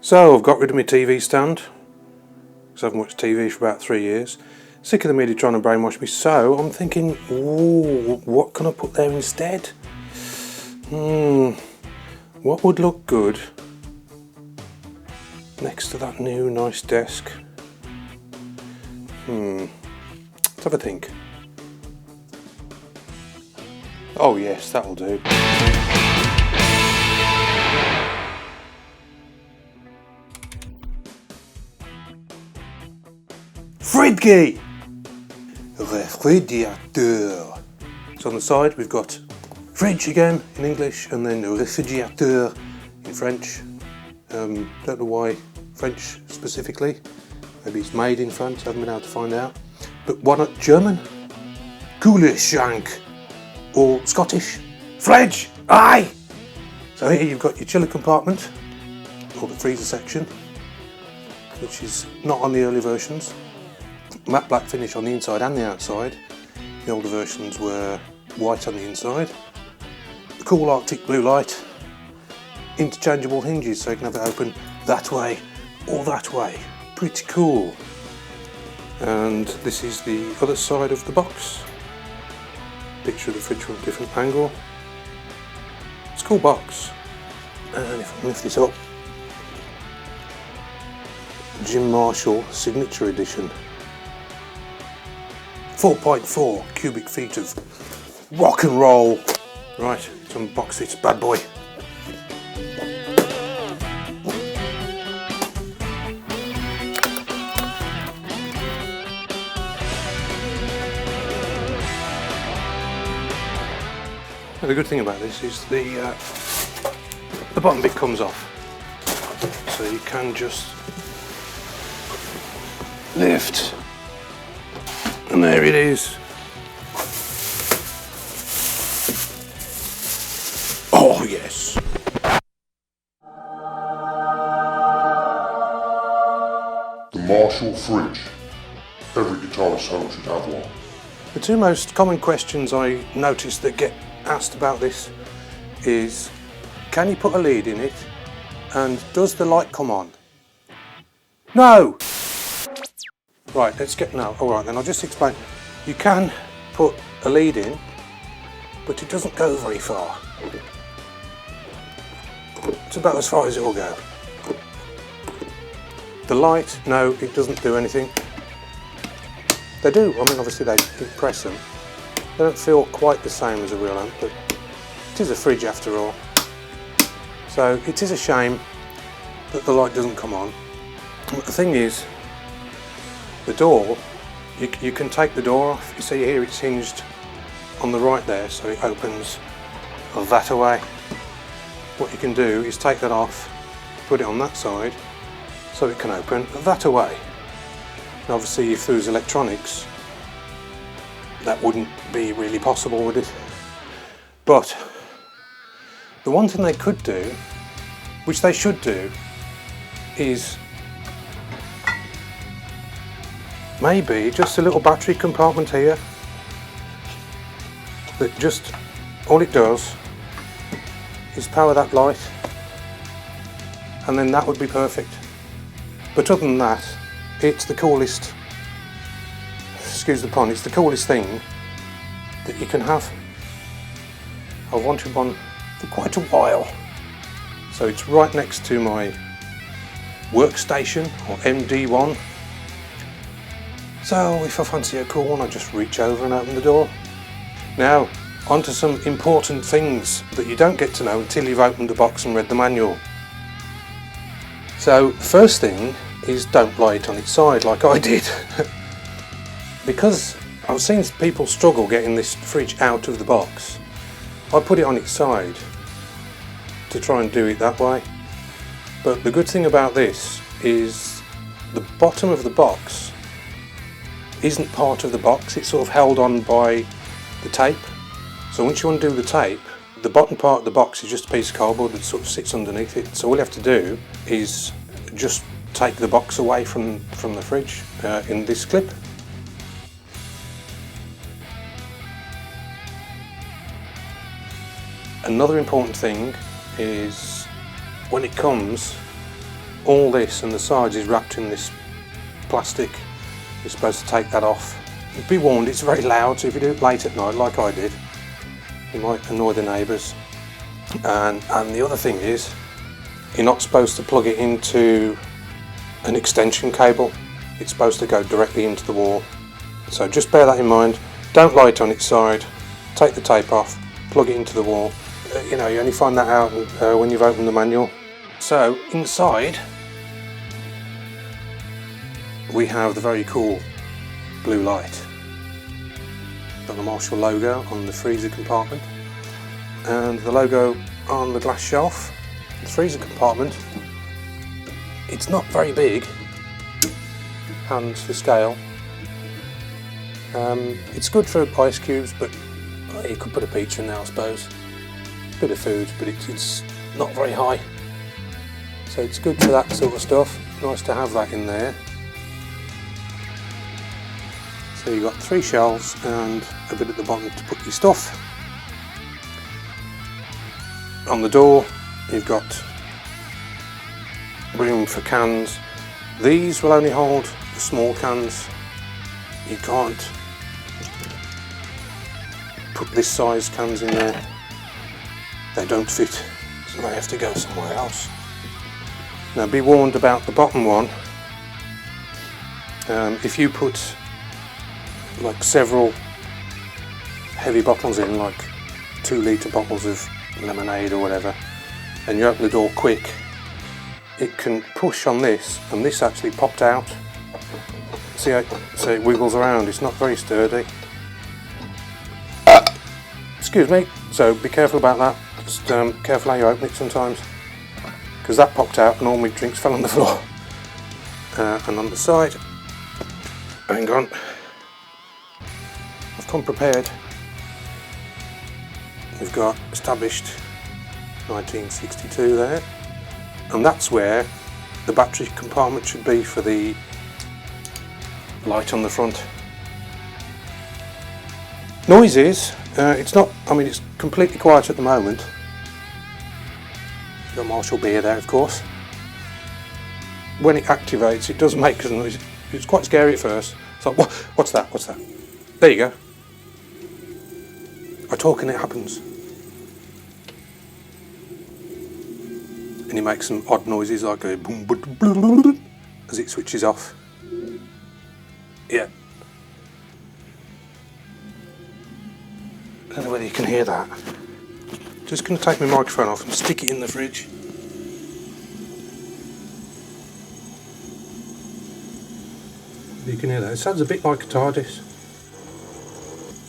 So I've got rid of my TV stand because I haven't watched TV for about 3 years. Sick of the media trying to brainwash me, so I'm thinking, ooh, what can I put there instead? What would look good next to that new nice desk? Let's have a think. Oh yes, that'll do. Fridge! Réfrigérateur. So on the side we've got fridge again in English and then réfrigérateur in French. Don't know why French specifically. Maybe it's made in France, I haven't been able to find out. But why not German? Kühlschrank. Or Scottish? Fridge! Aye! So here you've got your chiller compartment, or the freezer section, which is not on the early versions. Matte black finish on the inside and the outside. The older versions were white on the inside. The cool Arctic blue light. Interchangeable hinges so you can have it open that way or that way. Pretty cool. And this is the other side of the box. Picture of the fridge from a different angle. It's a cool box. And if I can lift this up, Jim Marshall Signature Edition. 4.4 cubic feet of rock and roll. Right, let's unbox this bad boy. And the good thing about this is the bottom bit comes off, so you can just lift, and there it is. Oh yes. The Marshall Fridge. Every guitarist's home should have one. The two most common questions I noticed that get asked about this is, can you put a lead in it, and does the light come on? No! Right, let's get, no, alright then, I'll just explain. You can put a lead in, but it doesn't go very far. It's about as far as it will go. The light, no, it doesn't do anything. They do, I mean obviously they press them. They don't feel quite the same as a real amp, but it is a fridge after all. So it is a shame that the light doesn't come on. But the thing is, the door, you can take the door off. You see here it's hinged on the right there, so it opens that away. What you can do is take that off, put it on that side, so it can open that away. And obviously if there was electronics, that wouldn't be really possible, would it? But the one thing they could do, which they should do, is maybe just a little battery compartment here that just, all it does is power that light, and then that would be perfect. But other than that, it's the coolest, excuse the pun, it's the coolest thing that you can have. I've wanted one for quite a while. So it's right next to my workstation, or MD1. So if I fancy a cool one, I just reach over and open the door. Now, on to some important things that you don't get to know until you've opened the box and read the manual. So the first thing is, don't lie it on its side like I did. Because I've seen people struggle getting this fridge out of the box, I put it on its side to try and do it that way. But the good thing about this is the bottom of the box isn't part of the box, it's sort of held on by the tape. So once you undo the tape, the bottom part of the box is just a piece of cardboard that sort of sits underneath it. So all you have to do is just take the box away from the fridge in this clip. Another important thing is when it comes all this and the sides is wrapped in this plastic. You're supposed to take that off. Be warned, it's very loud, so if you do it late at night like I did, you might annoy the neighbours. And the other thing is, you're not supposed to plug it into an extension cable. It's supposed to go directly into the wall. So just bear that in mind. Don't lie it on its side. Take the tape off, plug it into the wall. You know, you only find that out when you've opened the manual. So inside we have the very cool blue light. Got the Marshall logo on the freezer compartment and the logo on the glass shelf. The freezer compartment, it's not very big, hands for scale. It's good for ice cubes, but you could put a pizza in there, I suppose. Bit of food, but it's not very high. So it's good for that sort of stuff. Nice to have that in there. So you've got 3 shelves and a bit at the bottom to put your stuff. On the door you've got room for cans. These will only hold the small cans. You can't put this size cans in there. They don't fit, so they have to go somewhere else. Now be warned about the bottom one. If you put like several heavy bottles in, like 2-litre bottles of lemonade or whatever, and you open the door quick, it can push on this, and this actually popped out. See how it wiggles around? It's not very sturdy. Excuse me, so be careful about that. Just careful how you open it sometimes, because that popped out and all my drinks fell on the floor. And on the side, hang on, I've come prepared. We've got established 1962 there, and that's where the battery compartment should be for the light on the front. Noises, it's not, I mean, it's completely quiet at the moment. Got Marshall beer there, of course. When it activates, it does make a noise. It's quite scary at first. It's like, what's that? What's that? There you go. I talk and it happens. And it makes some odd noises like a boom, boom, boom, boom, boom, as it switches off. Yeah. I don't know whether you can hear that. Just going to take my microphone off and stick it in the fridge. You can hear that. It sounds a bit like a TARDIS.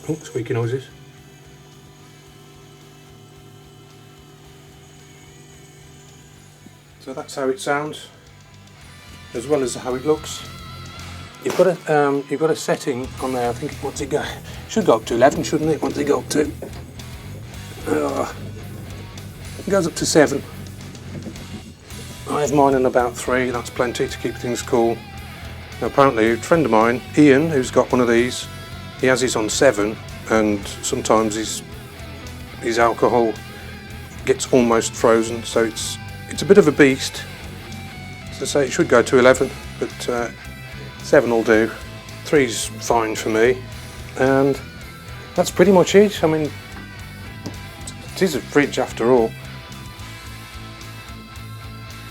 Oh, squeaky noises. So that's how it sounds, as well as how it looks. You've got a setting on there. I think what's it go? It should go up to 11, shouldn't it? What's it go up to? It goes up to 7. I have mine in about 3. That's plenty to keep things cool. Now, apparently, a friend of mine, Ian, who's got one of these, he has his on 7, and sometimes his alcohol gets almost frozen. So it's a bit of a beast. As I say, it should go to 11, but 7 will do. 3's fine for me, and that's pretty much it. I mean, it is a fridge after all.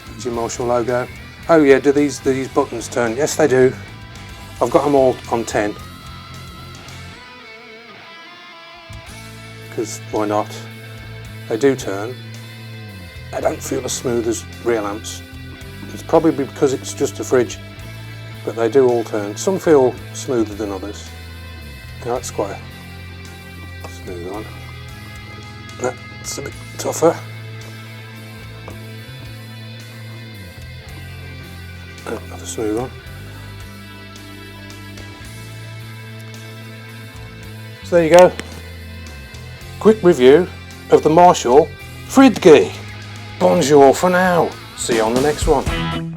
There's your Marshall logo. Oh yeah, do these buttons turn? Yes, they do. I've got them all on 10. Because why not? They do turn. They don't feel as smooth as real amps. It's probably because it's just a fridge, but they do all turn. Some feel smoother than others. Now that's quite a smooth one. That's a bit tougher. Another smooth one. So there you go. Quick review of the Marshall Fridge. Bonjour for now. See you on the next one.